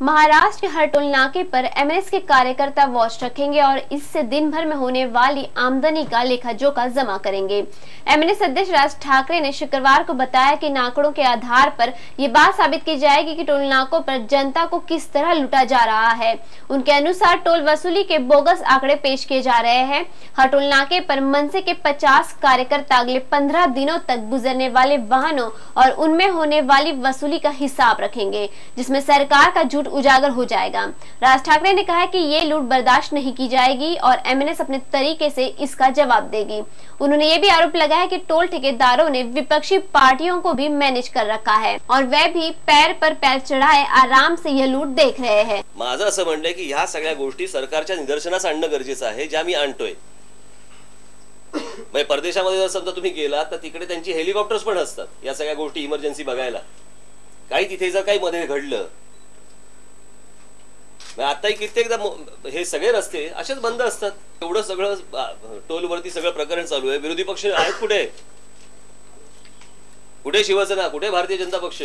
महाराष्ट्र के हर toll नाके पर MNS के कार्यकर्ता watch रखेंगे और इससे दिन भर में होने वाली आमदनी का लेखा जोखा जमा करेंगे। एमएनएस अध्यक्ष राज ठाकरे ने शुक्रवार को बताया कि आंकड़ों के आधार पर ये बात साबित की जाएगी कि टोल नाकों पर जनता को किस तरह लूटा जा रहा है। उनके अनुसार टोल वसूली के बोगस आंकड़े पेश किए जा रहे हैं। हर टोल नाके पर मनसे के 50 कार्यकर्ता अगले 15 दिनों तक गुजरने वाले वाहनों और उनमें होने वाली वसूली का हिसाब रखेंगे, जिसमें सरकार का झूठ उजागर हो जाएगा। राज ठाकरे ने कहा कि ये लूट बर्दाश्त नहीं की जाएगी और एमएनएस अपने तरीके से इसका जवाब देगी। उन्होंने ये भी आरोप लगाया कि टोल ठेकेदारों ने विपक्षी पार्टियों को भी मैनेज कर रखा है और वे भी पैर पर पैर चढ़ाए आराम से यह लूट देख रहे हैं। माझं असं म्हणणं की ह्या सगळ्या गोष्टी सरकारच्या निदर्शनास आणणं गरजेचं आहे, ज्या मी आणतोय। म्हणजे परदेशामध्ये जर समजा तुम्ही गेलात तर तिकडे त्यांची हेलिकॉप्टर्स पण असतात या सगळ्या गोष्टी इमर्जन्सी बघायला। काही तिथे जर काही मध्ये घडलं, आताही कित्येकदा हे सगळे रस्ते असेच बंद असतात। एवढं सगळं टोलवरती सगळं प्रकरण चालू आहे। विरोधी पक्ष आहेत कुठे? कुठे शिवसेना, कुठे भारतीय जनता पक्ष?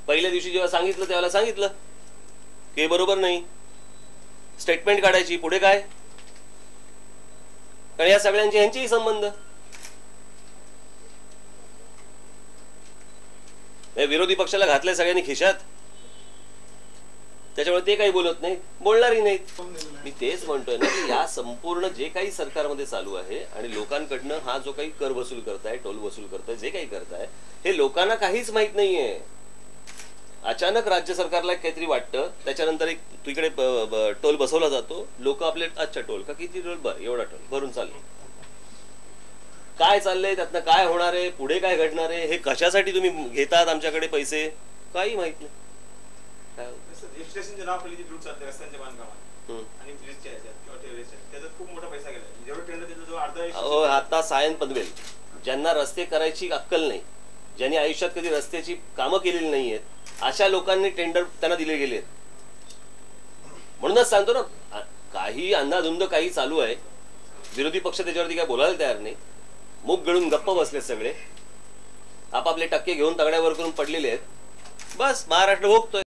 पहिल्या दिवशी जेव्हा सांगितलं त्यावेळेला सांगितलं की बरोबर नाही, स्टेटमेंट काढायची, पुढे काय? कारण या सगळ्यांचे यांचेही संबंध। विरोधी पक्षाला घातले सगळ्यांनी खिशात, त्याच्यामुळे ते काही बोलत नाही, बोलणारही नाहीत। मी तेच म्हणतोय ना की या संपूर्ण जे काही सरकारमध्ये चालू आहे आणि लोकांकडनं हा जो काही कर वसूल करताय, टोल वसूल करताय, जे काही करताय, हे लोकांना काहीच माहित नाहीये। अचानक राज्य सरकारला काहीतरी वाटतं, त्याच्यानंतर एक तिकडे टोल बसवला जातो, लोक आपले अच्छा टोल का, किती टोल, बरं एवढा टोल भरून चालले। काय चाललंय, त्यातनं काय होणार आहे, पुढे काय घडणार आहे, हे कशासाठी तुम्ही घेतात आमच्याकडे पैसे, काही माहित नाही। आता सायन पनवेल, ज्यांना रस्ते करायची अक्कल नाही, ज्यांनी आयुष्यात कधी रस्त्याची कामं केलेली नाहीयेत, अशा लोकांनी टेंडर त्यांना दिले गेले। म्हणूनच सांगतो ना, काही अंधाधुंद काही चालू आहे, विरोधी पक्ष त्याच्यावरती काय बोलायला तयार नाही, मुख गळून गप्प बसले सगळे, आपापले टक्के घेऊन तगड्यावर करून पडलेले आहेत। बस महाराष्ट्र भोगतोय।